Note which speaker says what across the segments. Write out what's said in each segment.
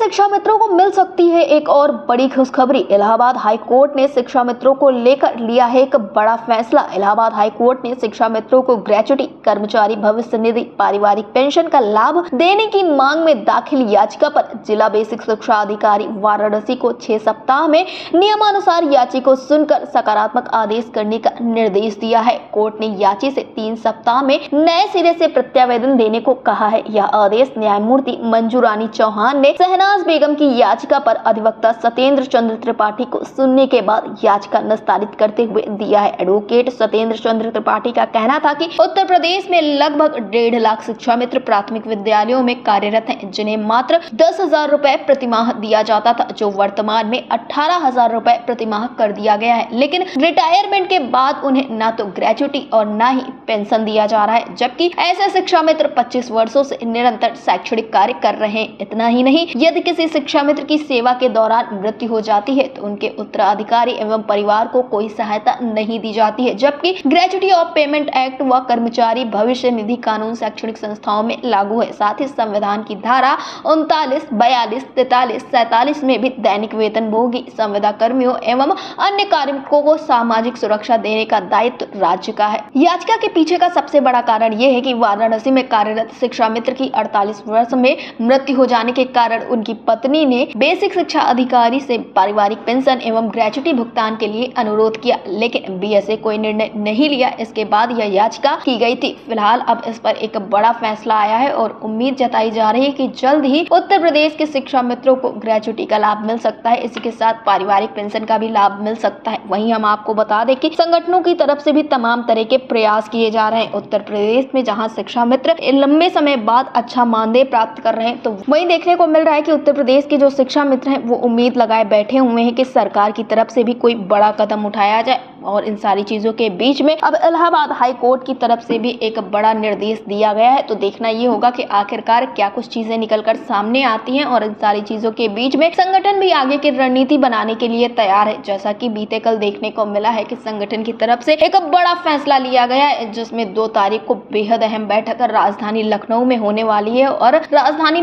Speaker 1: शिक्षा मित्रों को मिल सकती है एक और बड़ी खुशखबरी। इलाहाबाद हाई कोर्ट ने शिक्षा मित्रों को लेकर लिया है एक बड़ा फैसला। इलाहाबाद हाई कोर्ट ने शिक्षा मित्रों को ग्रेच्युटी, कर्मचारी भविष्य निधि, पारिवारिक पेंशन का लाभ देने की मांग में दाखिल याचिका पर जिला बेसिक शिक्षा अधिकारी वाराणसी को 6 सप्ताह में नियमानुसार याचिका को सुनकर सकारात्मक आदेश करने का निर्देश दिया है। कोर्ट ने याची से 3 सप्ताह में नए सिरे से प्रत्यावेदन देने को कहा है। यह आदेश न्यायमूर्ति मंजू रानी चौहान ने शहनाज बेगम की याचिका पर अधिवक्ता सत्येंद्र चंद्र त्रिपाठी को सुनने के बाद याचिका निस्तारित करते हुए दिया है। एडवोकेट सत्येंद्र चंद्र त्रिपाठी का कहना था कि उत्तर प्रदेश में लगभग 1.5 लाख शिक्षा मित्र प्राथमिक विद्यालयों में कार्यरत हैं, जिन्हें मात्र 10,000 रुपए प्रतिमाह दिया जाता था, जो वर्तमान में 18,000 रुपए प्रतिमाह कर दिया गया है। लेकिन रिटायरमेंट के बाद उन्हें न तो ग्रेच्युटी और न ही पेंशन दिया जा रहा है, जबकि ऐसे शिक्षा मित्र 25 वर्षों से निरंतर शैक्षणिक कार्य कर रहे हैं। इतना ही नहीं, यदि किसी शिक्षा मित्र की सेवा के दौरान मृत्यु हो जाती है तो उनके उत्तराधिकारी एवं परिवार को कोई सहायता नहीं दी जाती है, जबकि ग्रेच्युटी ऑफ पेमेंट एक्ट व कर्मचारी भविष्य निधि कानून शैक्षणिक संस्थाओं में लागू है। साथ ही संविधान की धारा 39, 42, 43, 47 में भी दैनिक वेतन भोगी संविदा कर्मियों एवं अन्य कार्मिकों को सामाजिक सुरक्षा देने का दायित्व राज्य का है। याचिका के पीछे का सबसे बड़ा कारण यह है कि वाराणसी में कार्यरत शिक्षा मित्र की 48 वर्ष में मृत्यु हो जाने के कारण उनकी पत्नी ने बेसिक शिक्षा अधिकारी से पारिवारिक पेंशन एवं ग्रेच्युटी भुगतान के लिए अनुरोध किया, लेकिन बीएसए कोई निर्णय नहीं लिया। इसके बाद यह याचिका की गई थी। फिलहाल अब इस पर एक बड़ा फैसला आया है और उम्मीद जताई जा रही है कि जल्द ही उत्तर प्रदेश के शिक्षा मित्रों को ग्रेच्युटी का लाभ मिल सकता है। इसी के साथ पारिवारिक पेंशन का भी लाभ मिल सकता है। वहीं हम आपको बता दें कि संगठनों की तरफ से भी तमाम तरह के प्रयास किए जा रहे हैं। उत्तर प्रदेश में जहां शिक्षा मित्र लंबे समय बाद अच्छा मानदेय प्राप्त कर रहे हैं, तो वहीं देखने को मिल रहा है कि उत्तर प्रदेश के जो शिक्षा मित्र हैं वो उम्मीद लगाए बैठे हुए हैं कि सरकार की तरफ से भी कोई बड़ा कदम उठाया जाए। और इन सारी चीजों के बीच में अब इलाहाबाद हाई कोर्ट की तरफ से भी एक बड़ा निर्देश दिया गया है। तो देखना ये होगा कि आखिरकार क्या कुछ चीजें निकलकर सामने आती हैं। और इन सारी चीजों के बीच में संगठन भी आगे की रणनीति बनाने के लिए तैयार है। जैसा कि बीते कल देखने को मिला है कि संगठन की तरफ से एक बड़ा फैसला लिया गया है, जिसमें 2 तारीख को बेहद अहम बैठक राजधानी लखनऊ में होने वाली है। और राजधानी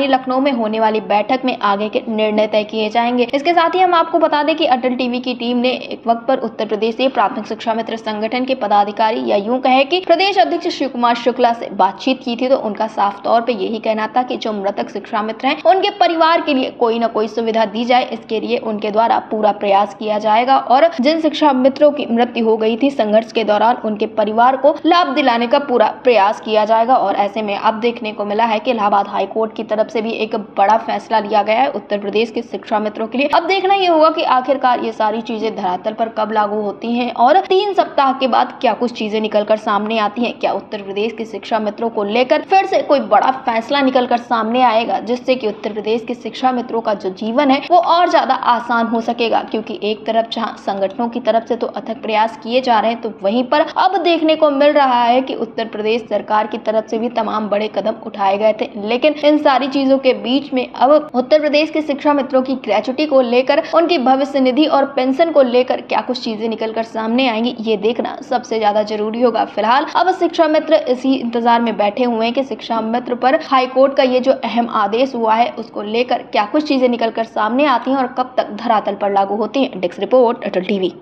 Speaker 1: लखनऊ में होने वाली बैठक में आगे के निर्णय तय किए जाएंगे। इसके साथ ही हम आपको बता दें कि अटल टीवी की टीम ने एक वक्त पर उत्तर प्रदेश से प्राथमिक शिक्षा मित्र संगठन के पदाधिकारी या यूं कहे कि प्रदेश अध्यक्ष शिव कुमार शुक्ला से बातचीत की थी। तो उनका साफ तौर पे यही कहना था कि जो मृतक शिक्षा मित्र हैं उनके परिवार के लिए कोई न कोई सुविधा दी जाए। इसके लिए उनके द्वारा पूरा प्रयास किया जाएगा और जिन शिक्षा मित्रों की मृत्यु हो गई थी संघर्ष के दौरान, उनके परिवार को लाभ दिलाने का पूरा प्रयास किया जाएगा। और ऐसे में अब देखने को मिला है कि इलाहाबाद हाई कोर्ट की तरफ से भी एक बड़ा फैसला लिया गया है उत्तर प्रदेश के शिक्षा मित्रों के लिए। अब देखना ये होगा कि आखिरकार ये सारी चीजें धरातल पर कब लागू होती हैं और 3 सप्ताह के बाद क्या कुछ चीजें निकलकर सामने आती हैं। क्या उत्तर प्रदेश के शिक्षा मित्रों को लेकर फिर से कोई बड़ा फैसला निकलकर सामने आएगा, जिससे कि उत्तर प्रदेश के शिक्षा मित्रों का जो जीवन है वो और ज्यादा आसान हो सकेगा। क्योंकि एक तरफ जहां संगठनों की तरफ से तो अथक प्रयास किए जा रहे हैं, तो वहीं पर अब देखने को मिल रहा है कि उत्तर प्रदेश सरकार की तरफ से भी तमाम बड़े कदम उठाए गए थे। लेकिन इन सारी चीजों के बीच में अब उत्तर प्रदेश के शिक्षा मित्रों की ग्रेच्युटी को लेकर, उनकी भविष्य निधि और पेंशन को लेकर क्या कुछ चीजें निकलकर सामने आएंगी, ये देखना सबसे ज्यादा जरूरी होगा। फिलहाल अब शिक्षा मित्र इसी इंतजार में बैठे हुए हैं कि शिक्षा मित्र पर हाई कोर्ट का ये जो अहम आदेश हुआ है उसको लेकर क्या कुछ चीजें निकलकर सामने आती हैं और कब तक धरातल पर लागू होती हैं। डेस्क रिपोर्ट, अटल टीवी।